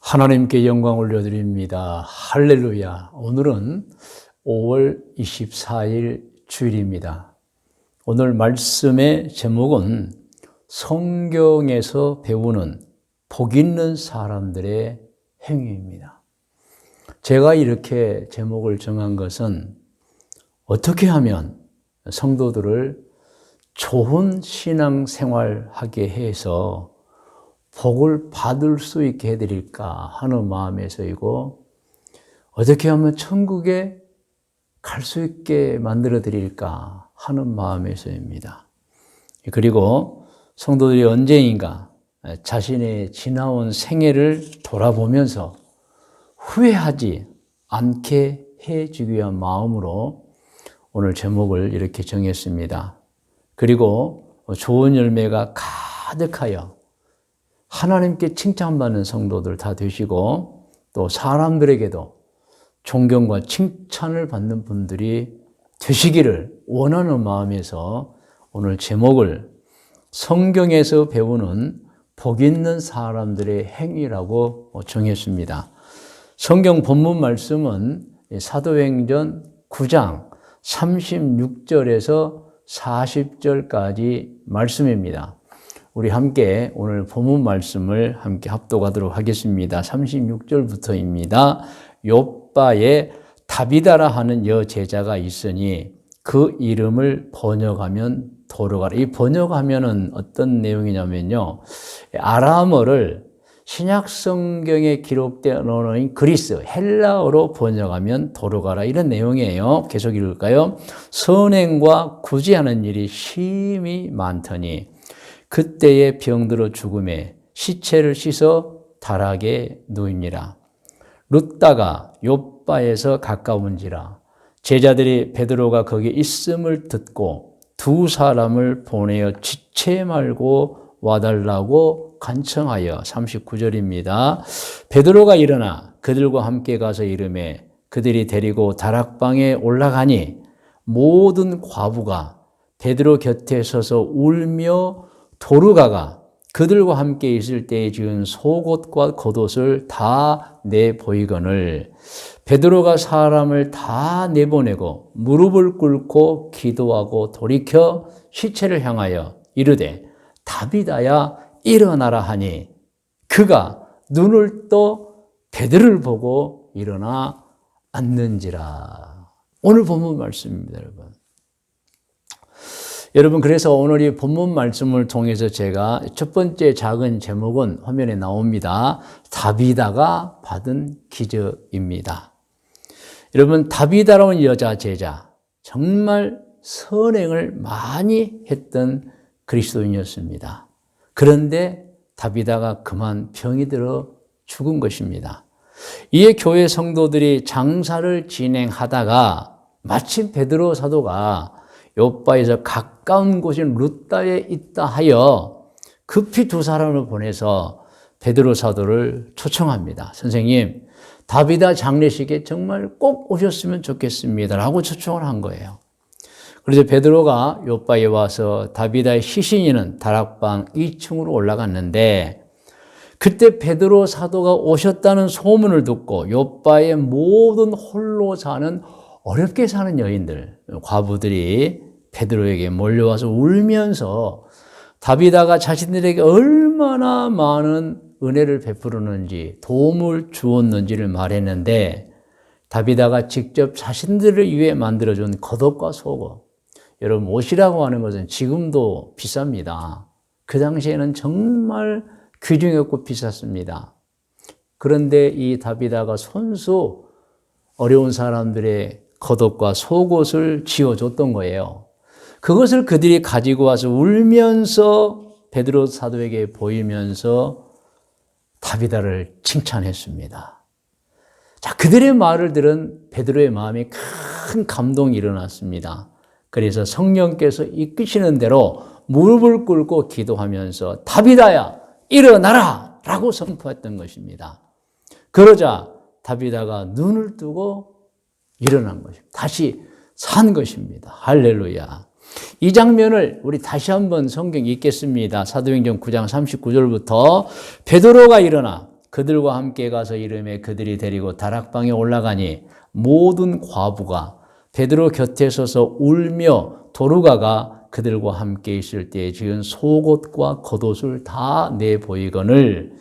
하나님께 영광 올려드립니다. 할렐루야. 오늘은 5월 24일 주일입니다. 오늘 말씀의 제목은 성경에서 배우는 복 있는 사람들의 행위입니다. 제가 이렇게 제목을 정한 것은 어떻게 하면 성도들을 좋은 신앙생활하게 해서 복을 받을 수 있게 해드릴까 하는 마음에서이고, 어떻게 하면 천국에 갈 수 있게 만들어 드릴까 하는 마음에서입니다. 그리고 성도들이 언제인가 자신의 지나온 생애를 돌아보면서 후회하지 않게 해주기 위한 마음으로 오늘 제목을 이렇게 정했습니다. 그리고 좋은 열매가 가득하여 하나님께 칭찬받는 성도들 다 되시고, 또 사람들에게도 존경과 칭찬을 받는 분들이 되시기를 원하는 마음에서 오늘 제목을 성경에서 배우는 복 있는 사람들의 행위라고 정했습니다. 성경 본문 말씀은 사도행전 9장 36절에서 40절까지 말씀입니다. 우리 함께 오늘 본문 말씀을 함께 합독하도록 하겠습니다. 36절부터입니다. 욥바에 다비다라 하는 여제자가 있으니 그 이름을 번역하면 도로가라. 이 번역하면은 어떤 내용이냐면요, 아람어를 신약 성경에 기록된 언어인 그리스, 헬라어로 번역하면 도로가라, 이런 내용이에요. 계속 읽을까요? 선행과 구제하는 일이 심히 많더니 그때의 병들어 죽음에 시체를 씻어 다락에 누이니라. 룻다가 욥바에서 가까운지라 제자들이 베드로가 거기 있음을 듣고 두 사람을 보내어 지체 말고 와달라고 간청하여, 39절입니다. 베드로가 일어나 그들과 함께 가서 이르매 그들이 데리고 다락방에 올라가니 모든 과부가 베드로 곁에 서서 울며 도르가가 그들과 함께 있을 때에 지은 속옷과 겉옷을 다 내보이거늘 베드로가 사람을 다 내보내고 무릎을 꿇고 기도하고 돌이켜 시체를 향하여 이르되 다비다야 일어나라 하니 그가 눈을 떠 베드로를 보고 일어나 앉는지라. 오늘 본문 말씀입니다, 여러분. 여러분, 그래서 오늘 이 본문 말씀을 통해서 제가 첫 번째 작은 제목은 화면에 나옵니다. 다비다가 받은 기적입니다. 여러분, 다비다라는 여자 제자, 정말 선행을 많이 했던 그리스도인이었습니다. 그런데 다비다가 그만 병이 들어 죽은 것입니다. 이에 교회 성도들이 장사를 진행하다가 마침 베드로 사도가 욥바에서 가까운 곳인 룻다에 있다 하여 급히 두 사람을 보내서 베드로 사도를 초청합니다. 선생님, 다비다 장례식에 정말 꼭 오셨으면 좋겠습니다 라고 초청을 한 거예요. 그래서 베드로가 욥바에 와서 다비다의 시신이는 다락방 2층으로 올라갔는데, 그때 베드로 사도가 오셨다는 소문을 듣고 욥바의 모든 홀로 사는, 어렵게 사는 여인들, 과부들이 베드로에게 몰려와서 울면서 다비다가 자신들에게 얼마나 많은 은혜를 베푸르는지, 도움을 주었는지를 말했는데, 다비다가 직접 자신들을 위해 만들어준 겉옷과 속옷, 여러분, 옷이라고 하는 것은 지금도 비쌉니다. 그 당시에는 정말 귀중했고 비쌌습니다. 그런데 이 다비다가 손수 어려운 사람들의 겉옷과 속옷을 지어줬던 거예요. 그것을 그들이 가지고 와서 울면서 베드로 사도에게 보이면서 다비다를 칭찬했습니다. 자, 그들의 말을 들은 베드로의 마음에 큰 감동이 일어났습니다. 그래서 성령께서 이끄시는 대로 무릎을 꿇고 기도하면서 다비다야 일어나라 라고 선포했던 것입니다. 그러자 다비다가 눈을 뜨고 일어난 것입니다. 다시 산 것입니다. 할렐루야. 이 장면을 우리 다시 한번 성경 읽겠습니다. 사도행전 9장 39절부터 베드로가 일어나 그들과 함께 가서 이르매 그들이 데리고 다락방에 올라가니 모든 과부가 베드로 곁에 서서 울며 도르가가 그들과 함께 있을 때에 지은 속옷과 겉옷을 다 내보이거늘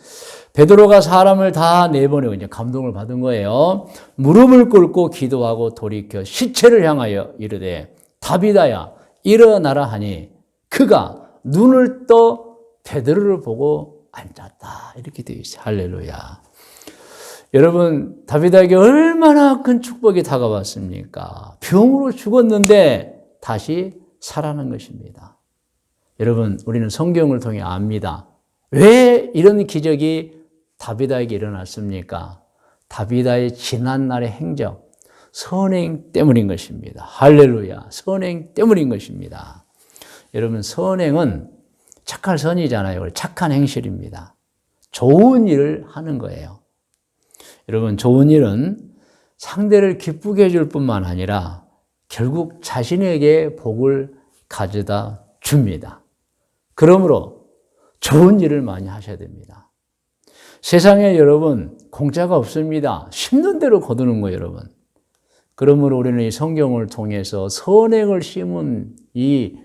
베드로가 사람을 다 내보내고 이제 감동을 받은 거예요. 무릎을 꿇고 기도하고 돌이켜 시체를 향하여 이르되 다비다야 일어나라 하니 그가 눈을 떠 베드로를 보고 앉았다. 이렇게 되어 있어요. 할렐루야. 여러분, 다비다에게 얼마나 큰 축복이 다가왔습니까? 병으로 죽었는데 다시 살아난 것입니다. 여러분, 우리는 성경을 통해 압니다. 왜 이런 기적이 다비다에게 일어났습니까? 다비다의 지난날의 행적, 선행 때문인 것입니다. 할렐루야. 선행 때문인 것입니다. 여러분, 선행은 착할 선이잖아요. 착한 행실입니다. 좋은 일을 하는 거예요. 여러분, 좋은 일은 상대를 기쁘게 해줄 뿐만 아니라 결국 자신에게 복을 가져다 줍니다. 그러므로 좋은 일을 많이 하셔야 됩니다. 세상에 여러분 공짜가 없습니다. 심는 대로 거두는 거예요, 여러분. 그러므로 우리는 이 성경을 통해서 선행을 심은 이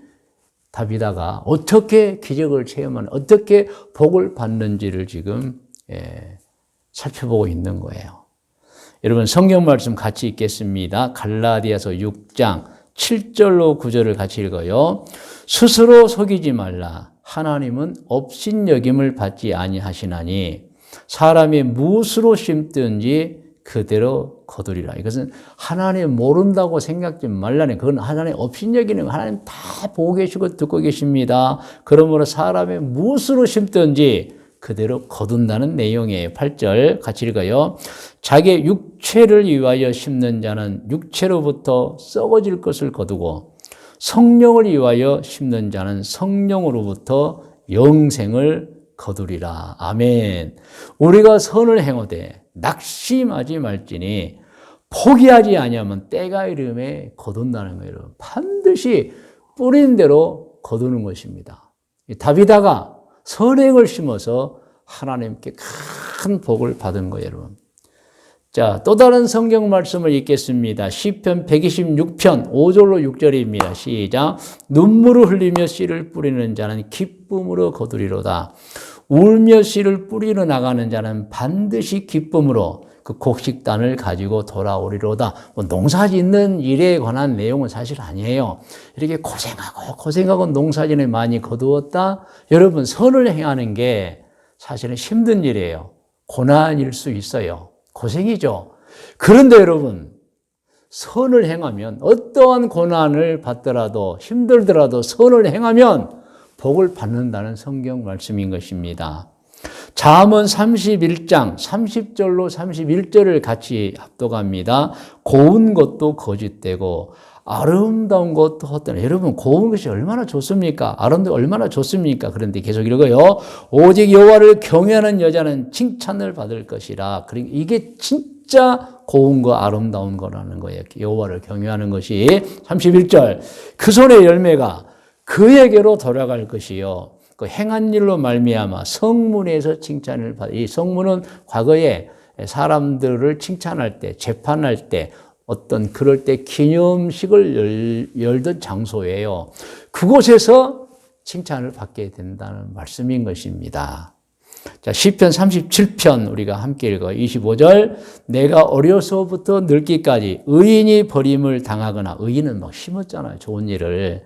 다비다가 어떻게 기적을 체험하는, 어떻게 복을 받는지를 지금 살펴보고 있는 거예요. 여러분 성경 말씀 같이 읽겠습니다. 갈라디아서 6장 7절로 9절을 같이 읽어요. 스스로 속이지 말라. 하나님은 업신여김을 받지 아니하시나니 사람이 무엇으로 심든지 그대로 거두리라. 이것은 하나님 모른다고 생각지 말라니. 그건 하나님 업신여기는 하나님 다 보고 계시고 듣고 계십니다. 그러므로 사람이 무엇으로 심든지 그대로 거둔다는 내용이에요. 8절 같이 읽어요. 자기 육체를 위하여 심는 자는 육체로부터 썩어질 것을 거두고 성령을 위하여 심는 자는 성령으로부터 영생을 거두리라. 아멘. 우리가 선을 행하되 낙심하지 말지니 포기하지 아니하면 때가 이름에 거둔다는 거예요. 반드시 뿌린 대로 거두는 것입니다. 다비다가 선행을 심어서 하나님께 큰 복을 받은 거예요, 여러분. 자, 또 다른 성경 말씀을 읽겠습니다. 시편 126편 5절로 6절입니다. 시작. 눈물을 흘리며 씨를 뿌리는 자는 기쁨으로 거두리로다. 울며 씨를 뿌리러 나가는 자는 반드시 기쁨으로 그 곡식단을 가지고 돌아오리로다. 농사 짓는 일에 관한 내용은 사실 아니에요. 이렇게 고생하고 농사진을 많이 거두었다. 여러분, 선을 행하는 게 사실은 힘든 일이에요. 고난일 수 있어요. 고생이죠. 그런데 여러분, 선을 행하면 어떠한 고난을 받더라도 힘들더라도 선을 행하면 복을 받는다는 성경 말씀인 것입니다. 잠언 31장 30절로 31절을 같이 합독합니다. 고운 것도 거짓되고 아름다운 것도 헛되나. 여러분, 고운 것이 얼마나 좋습니까? 아름다운 게 얼마나 좋습니까? 그런데 계속 읽어요. 오직 여호와를 경외하는 여자는 칭찬을 받을 것이라. 그러니까 이게 진짜 고운 거, 아름다운 거라는 거예요. 여호와를 경외하는 것이. 31절. 그 손의 열매가 그에게로 돌아갈 것이요. 그 행한 일로 말미암아 성문에서 칭찬을 받아. 이 성문은 과거에 사람들을 칭찬할 때, 재판할 때, 어떤 그럴 때 기념식을 열던 장소예요. 그곳에서 칭찬을 받게 된다는 말씀인 것입니다. 자, 시편 37편 우리가 함께 읽어요. 25절. 내가 어려서부터 늙기까지 의인이 버림을 당하거나, 의인은 막 심었잖아요. 좋은 일을.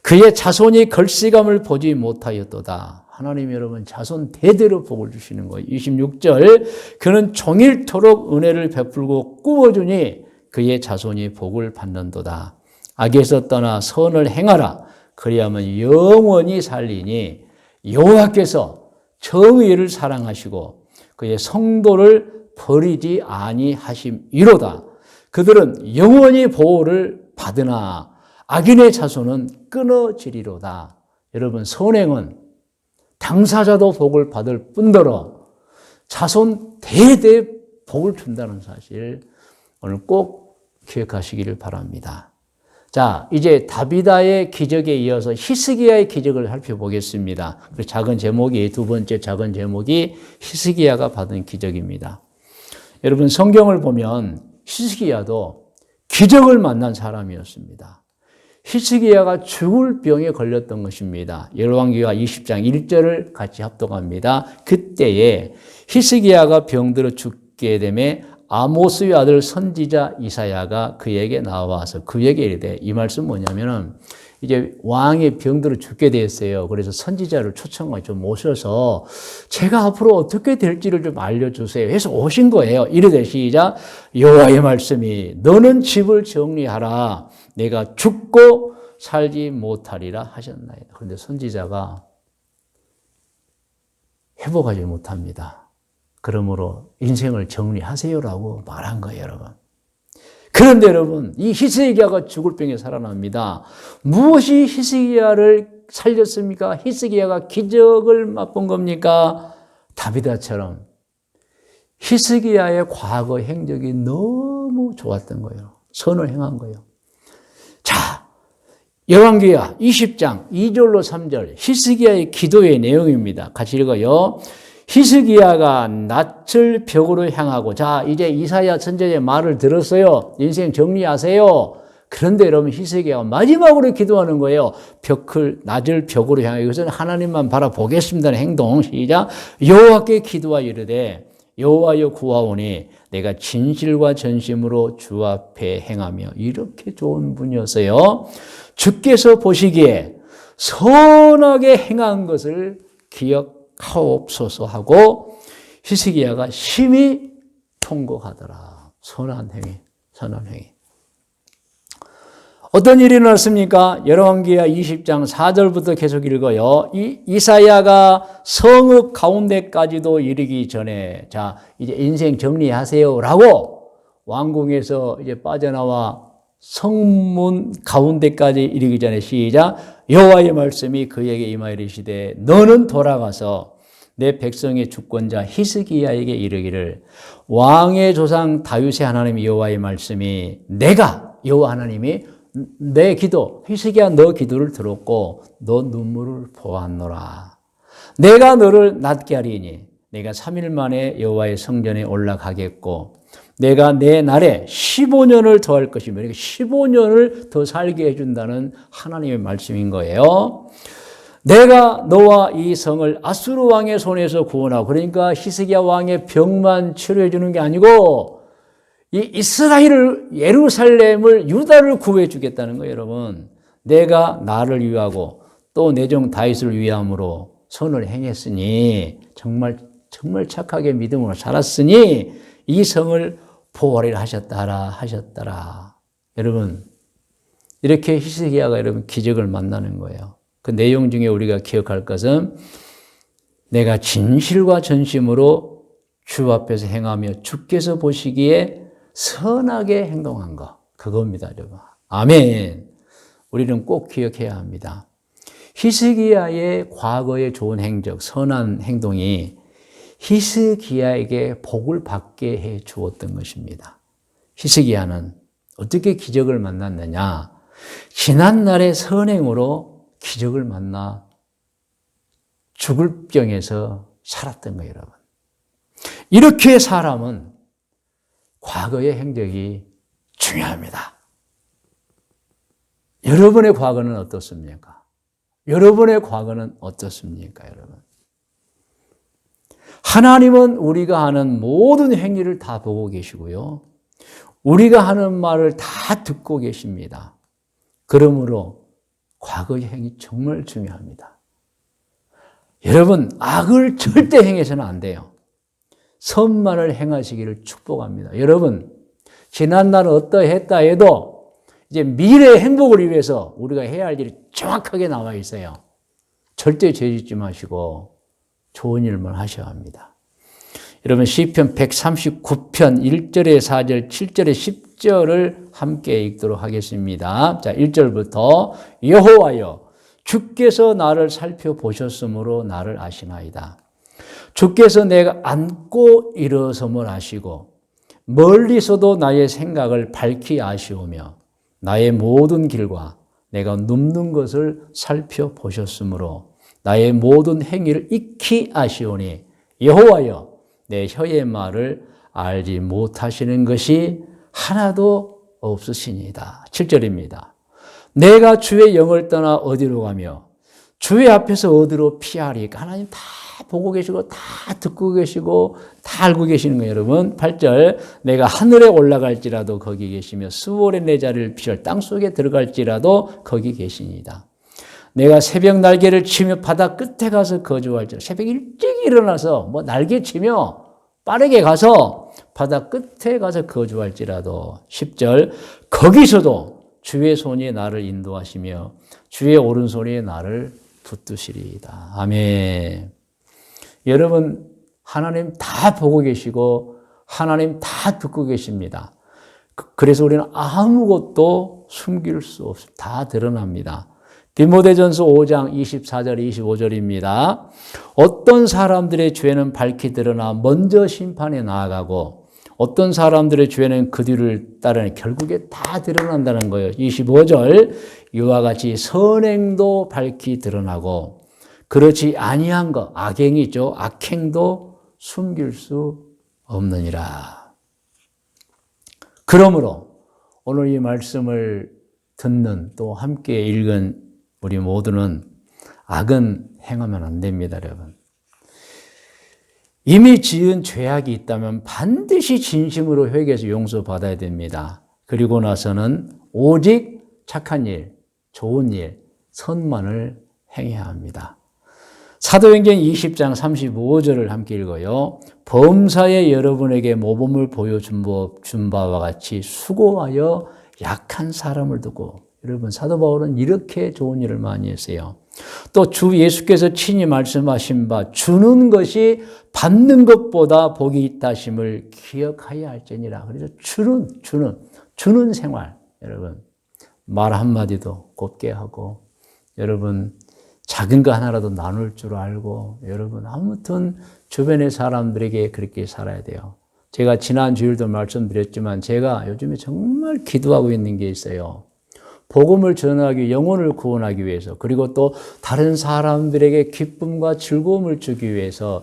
그의 자손이 걸씨감을 보지 못하였도다. 하나님 여러분 자손 대대로 복을 주시는 거예요. 26절. 그는 종일토록 은혜를 베풀고 꾸어주니 그의 자손이 복을 받는도다. 악에서 떠나 선을 행하라. 그리하면 영원히 살리니 여호와께서 정의를 사랑하시고 그의 성도를 버리지 아니하심이로다. 그들은 영원히 보호를 받으나 악인의 자손은 끊어지리로다. 여러분, 선행은 당사자도 복을 받을 뿐더러 자손 대대 복을 준다는 사실 오늘 꼭 기억하시기를 바랍니다. 자, 이제 다비다의 기적에 이어서 히스기야의 기적을 살펴보겠습니다. 작은 제목이, 두 번째 작은 제목이 히스기야가 받은 기적입니다. 여러분, 성경을 보면 히스기야도 기적을 만난 사람이었습니다. 히스기야가 죽을 병에 걸렸던 것입니다. 열왕기하 20장 1절을 같이 합독합니다. 그때에 히스기야가 병들어 죽게 되매 아모스의 아들 선지자 이사야가 그에게 나와서 그에게 이르되, 이 말씀 뭐냐면은 이제 왕이 병들어 죽게 됐어요. 그래서 선지자를 초청해 좀 모셔서 제가 앞으로 어떻게 될지를 좀 알려주세요 해서 오신 거예요. 이르되 시작, 여호와의 말씀이 너는 집을 정리하라. 내가 죽고 살지 못하리라 하셨나이다. 그런데 선지자가 회복하지 못합니다. 그러므로 인생을 정리하세요라고 말한 거예요, 여러분. 그런데 여러분, 이 히스기야가 죽을 병에 살아납니다. 무엇이 히스기야를 살렸습니까? 히스기야가 기적을 맛본 겁니까? 다비다처럼 히스기야의 과거 행적이 너무 좋았던 거예요. 선을 행한 거예요. 자, 열왕기하 20장 2절로 3절 히스기야의 기도의 내용입니다. 같이 읽어요. 히스기야가 낯을 벽으로 향하고, 자, 이제 이사야 선지자의 말을 들었어요. 인생 정리하세요. 그런데 여러분, 히스기야가 마지막으로 기도하는 거예요. 낯을 벽으로 향하고, 이것은 하나님만 바라보겠습니다는 행동. 시작. 여호와께 기도하여 이르되, 여호와여 구하오니 내가 진실과 전심으로 주 앞에 행하며. 이렇게 좋은 분이었어요. 주께서 보시기에 선하게 행한 것을 기억하옵소서 하고 히스기야가 심히 통곡하더라. 선한 행위, 선한 행위. 어떤 일이 일어났습니까? 열왕기하 20장 4절부터 계속 읽어요. 이사야가 성읍 가운데까지도 이르기 전에, 자, 이제 인생 정리하세요라고 왕궁에서 이제 빠져나와 성문 가운데까지 이르기 전에 시작. 여호와의 말씀이 그에게 임하여 이르시되 너는 돌아가서 내 백성의 주권자 히스기야에게 이르기를, 왕의 조상 다윗의 하나님 여호와의 말씀이, 내가 여호와 하나님이 내 기도, 히스기야 너 기도를 들었고 너 눈물을 보았노라. 내가 너를 낫게 하리니 내가 3일 만에 여호와의 성전에 올라가겠고 내가 내 날에 15년을 더할 것이며, 15년을 더 살게 해준다는 하나님의 말씀인 거예요. 내가 너와 이 성을 아수르 왕의 손에서 구원하고, 그러니까 히스기야 왕의 병만 치료해 주는 게 아니고 이 이스라엘을, 예루살렘을, 유다를 구해 주겠다는 거예요, 여러분. 내가 나를 위하고 또 내 종 다윗을 위함으로 선을 행했으니, 정말 착하게 믿음으로 살았으니 이 성을 보호하리라 하셨더라. 여러분, 이렇게 히스기야가 여러분 기적을 만나는 거예요. 그 내용 중에 우리가 기억할 것은 내가 진실과 전심으로 주 앞에서 행하며 주께서 보시기에 선하게 행동한 것, 그겁니다, 여러분. 아멘. 우리는 꼭 기억해야 합니다. 히스기야의 과거의 좋은 행적, 선한 행동이 히스기야에게 복을 받게 해 주었던 것입니다. 히스기야는 어떻게 기적을 만났느냐? 지난날의 선행으로 기적을 만나 죽을 병에서 살았던 거예요, 여러분. 이렇게 사람은 과거의 행적이 중요합니다. 여러분의 과거는 어떻습니까? 여러분의 과거는 어떻습니까, 여러분? 하나님은 우리가 하는 모든 행위를 다 보고 계시고요. 우리가 하는 말을 다 듣고 계십니다. 그러므로 과거의 행위 정말 중요합니다. 여러분, 악을 절대 행해서는 안 돼요. 선만을 행하시기를 축복합니다. 여러분, 지난날은 어떠했다 해도 이제 미래의 행복을 위해서 우리가 해야 할 일이 정확하게 나와 있어요. 절대 죄짓지 마시고 좋은 일만 하셔야 합니다. 여러분, 시편 139편 1절에 4절, 7절에 10절을 함께 읽도록 하겠습니다. 자, 1절부터 여호와여, 주께서 나를 살펴보셨으므로 나를 아시나이다. 주께서 내가 앉고 일어섬을 아시고 멀리서도 나의 생각을 밝히 아시오며 나의 모든 길과 내가 눕는 것을 살펴보셨으므로 나의 모든 행위를 익히 아시오니 여호와여 내 혀의 말을 알지 못하시는 것이 하나도 없으시니이다. 7절입니다. 내가 주의 영을 떠나 어디로 가며 주의 앞에서 어디로 피하리까? 하나님 다 보고 계시고 다 듣고 계시고 다 알고 계시는 거예요, 여러분. 8절 내가 하늘에 올라갈지라도 거기 계시며 수월에 내 자리를 피할 땅속에 들어갈지라도 거기 계시니이다. 내가 새벽 날개를 치며 바다 끝에 가서 거주할지라도 새벽 일찍 일어나서 날개 치며 빠르게 가서 바다 끝에 가서 거주할지라도 10절 거기서도 주의 손이 나를 인도하시며 주의 오른손이 나를 붙드시리이다. 아멘. 여러분 하나님 다 보고 계시고 하나님 다 듣고 계십니다. 그래서 우리는 아무것도 숨길 수 없습니다. 다 드러납니다. 디모데전서 5장 24절 25절입니다. 어떤 사람들의 죄는 밝히 드러나 먼저 심판에 나아가고 어떤 사람들의 죄는 그 뒤를 따르니 결국에 다 드러난다는 거예요. 25절 이와 같이 선행도 밝히 드러나고 그렇지 아니한 것 악행이죠. 악행도 숨길 수 없느니라. 그러므로 오늘 이 말씀을 듣는 또 함께 읽은 우리 모두는 악은 행하면 안 됩니다, 여러분. 이미 지은 죄악이 있다면 반드시 진심으로 회개해서 용서받아야 됩니다. 그리고 나서는 오직 착한 일, 좋은 일, 선만을 행해야 합니다. 사도행전 20장 35절을 함께 읽어요. 범사에 여러분에게 모범을 보여준 바와 같이 수고하여 약한 사람을 두고 여러분 사도 바울은 이렇게 좋은 일을 많이 했어요. 또 주 예수께서 친히 말씀하신 바 주는 것이 받는 것보다 복이 있다심을 기억하여야 할지니라. 그래서 주는 생활 여러분 말 한마디도 곱게 하고 여러분 작은 거 하나라도 나눌 줄 알고 여러분 아무튼 주변의 사람들에게 그렇게 살아야 돼요. 제가 지난 주일도 말씀드렸지만 제가 요즘에 정말 기도하고 있는 게 있어요. 복음을 전하기, 영혼을 구원하기 위해서 그리고 또 다른 사람들에게 기쁨과 즐거움을 주기 위해서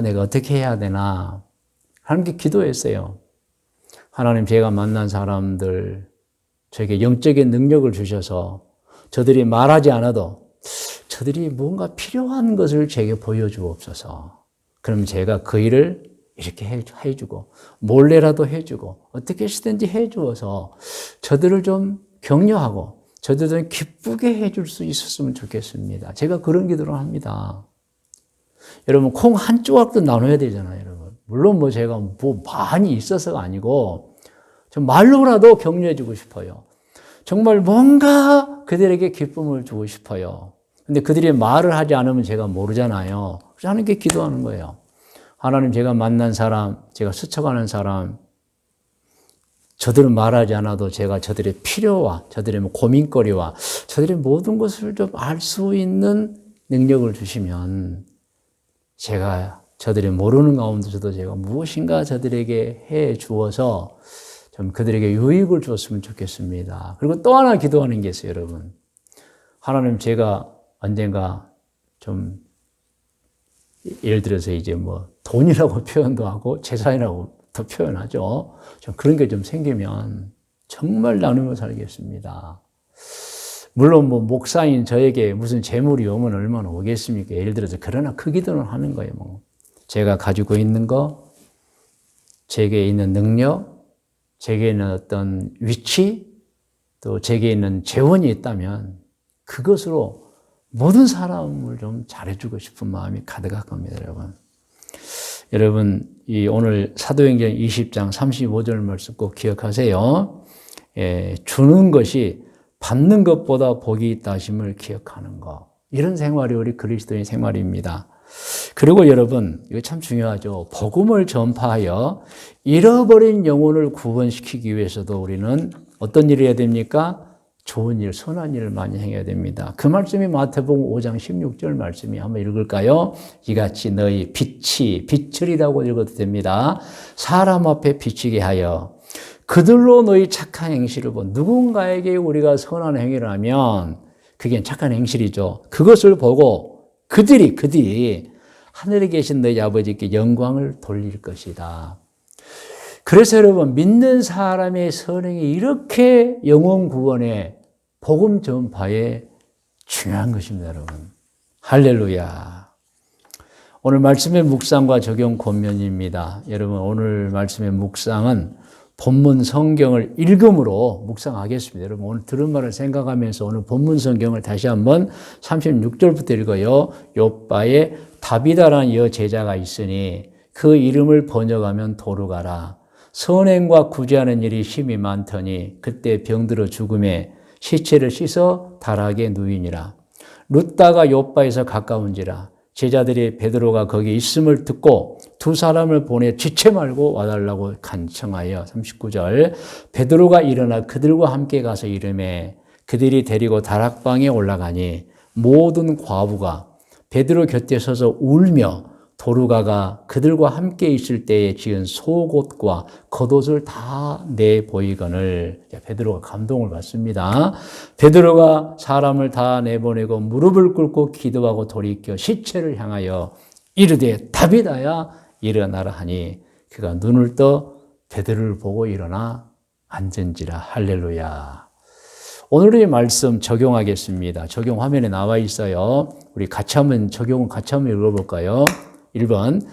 내가 어떻게 해야 되나 하나님께 기도했어요. 하나님 제가 만난 사람들 저에게 영적인 능력을 주셔서 저들이 말하지 않아도 저들이 뭔가 필요한 것을 제게 보여주옵소서. 그럼 제가 그 일을 이렇게 해주고 몰래라도 해주고 어떻게 시든지 해주어서 저들을 좀 격려하고 저들은 기쁘게 해줄 수 있었으면 좋겠습니다. 제가 그런 기도를 합니다. 여러분 콩 한 조각도 나눠야 되잖아요. 여러분 물론 제가 많이 있어서가 아니고 좀 말로라도 격려해 주고 싶어요. 정말 뭔가 그들에게 기쁨을 주고 싶어요. 근데 그들이 말을 하지 않으면 제가 모르잖아요. 그래서 하나님께 기도하는 거예요. 하나님 제가 만난 사람, 제가 스쳐가는 사람 저들은 말하지 않아도 제가 저들의 필요와 저들의 고민거리와 저들의 모든 것을 좀 알 수 있는 능력을 주시면 제가 저들이 모르는 가운데서도 제가 무엇인가 저들에게 해 주어서 좀 그들에게 유익을 주었으면 좋겠습니다. 그리고 또 하나 기도하는 게 있어요, 여러분. 하나님 제가 언젠가 좀 예를 들어서 이제 돈이라고 표현도 하고 재산이라고 더 표현하죠. 좀 그런 게 좀 생기면 정말 나누며 살겠습니다. 물론 목사인 저에게 무슨 재물이 오면 얼마나 오겠습니까? 예를 들어서 그러나 그 기도는 하는 거예요. 제가 가지고 있는 거, 제게 있는 능력, 제게 있는 어떤 위치, 또 제게 있는 재원이 있다면 그것으로 모든 사람을 좀 잘해주고 싶은 마음이 가득할 겁니다, 여러분. 여러분, 오늘 사도행전 20장 35절 말씀 꼭 기억하세요. 주는 것이 받는 것보다 복이 있다 하심을 기억하는 것. 이런 생활이 우리 그리스도인 생활입니다. 그리고 여러분, 이거 참 중요하죠. 복음을 전파하여 잃어버린 영혼을 구원시키기 위해서도 우리는 어떤 일을 해야 됩니까? 좋은 일, 선한 일을 많이 행해야 됩니다. 그 말씀이 마태복음 5장 16절 말씀이 한번 읽을까요? 이같이 너희 빛이라고 읽어도 됩니다. 사람 앞에 비치게 하여 그들로 너희 착한 행실을 본 누군가에게 우리가 선한 행위를 하면 그게 착한 행실이죠. 그것을 보고 그들이 하늘에 계신 너희 아버지께 영광을 돌릴 것이다. 그래서 여러분, 믿는 사람의 선행이 이렇게 영혼 구원에 복음 전파에 중요한 것입니다, 여러분. 할렐루야. 오늘 말씀의 묵상과 적용 권면입니다. 여러분, 오늘 말씀의 묵상은 본문 성경을 읽음으로 묵상하겠습니다. 여러분, 오늘 들은 말을 생각하면서 오늘 본문 성경을 다시 한번 36절부터 읽어요. 욥바에 다비다라는 여제자가 있으니 그 이름을 번역하면 도르가라. 선행과 구제하는 일이 힘이 많더니 그때 병들어 죽음에 시체를 씻어 다락에 누이니라. 룻다가 욥바에서 가까운지라. 제자들이 베드로가 거기 있음을 듣고 두 사람을 보내 지체 말고 와달라고 간청하여 39절 베드로가 일어나 그들과 함께 가서 이르매 그들이 데리고 다락방에 올라가니 모든 과부가 베드로 곁에 서서 울며 도르가가 그들과 함께 있을 때에 지은 속옷과 겉옷을 다 내보이거늘. 베드로가 감동을 받습니다. 베드로가 사람을 다 내보내고 무릎을 꿇고 기도하고 돌이켜 시체를 향하여 이르되 다비다야 일어나라 하니 그가 눈을 떠 베드로를 보고 일어나 앉은지라. 할렐루야. 오늘의 말씀 적용하겠습니다. 적용 화면에 나와 있어요. 우리 적용은 같이 한번 읽어볼까요? 1번,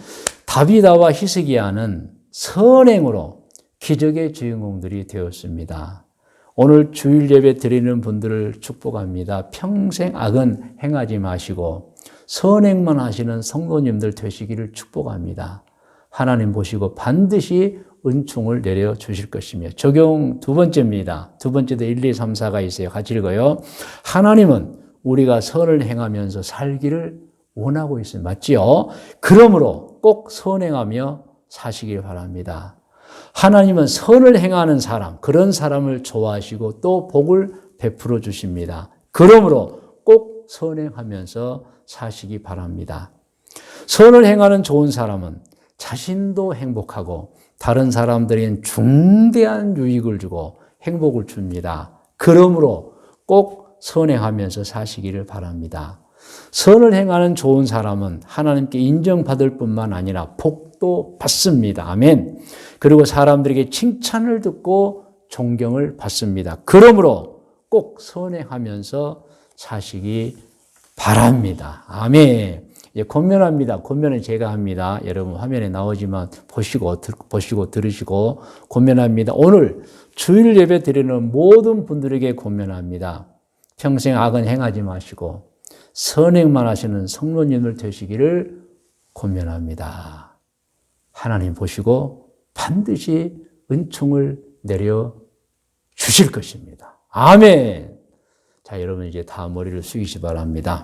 다비다와 히스기야는 선행으로 기적의 주인공들이 되었습니다. 오늘 주일 예배 드리는 분들을 축복합니다. 평생 악은 행하지 마시고 선행만 하시는 성도님들 되시기를 축복합니다. 하나님 보시고 반드시 은총을 내려주실 것이며. 적용 두 번째입니다. 두 번째도 1, 2, 3, 4가 있어요. 같이 읽어요. 하나님은 우리가 선을 행하면서 살기를 원하고 있어요. 맞지요? 그러므로 꼭 선행하며 사시길 바랍니다. 하나님은 선을 행하는 사람, 그런 사람을 좋아하시고 또 복을 베풀어 주십니다. 그러므로 꼭 선행하면서 사시기 바랍니다. 선을 행하는 좋은 사람은 자신도 행복하고 다른 사람들에겐 중대한 유익을 주고 행복을 줍니다. 그러므로 꼭 선행하면서 사시기를 바랍니다. 선을 행하는 좋은 사람은 하나님께 인정받을 뿐만 아니라 복도 받습니다. 아멘. 그리고 사람들에게 칭찬을 듣고 존경을 받습니다. 그러므로 꼭 선행하면서 사시기 바랍니다. 아멘. 이제 권면합니다. 권면은 제가 합니다. 여러분 화면에 나오지만 보시고 들으시고 권면합니다. 오늘 주일 예배 드리는 모든 분들에게 권면합니다. 평생 악은 행하지 마시고 선행만 하시는 성도님들 되시기를 권면합니다. 하나님 보시고 반드시 은총을 내려 주실 것입니다. 아멘. 자, 여러분 이제 다 머리를 숙이시 바랍니다.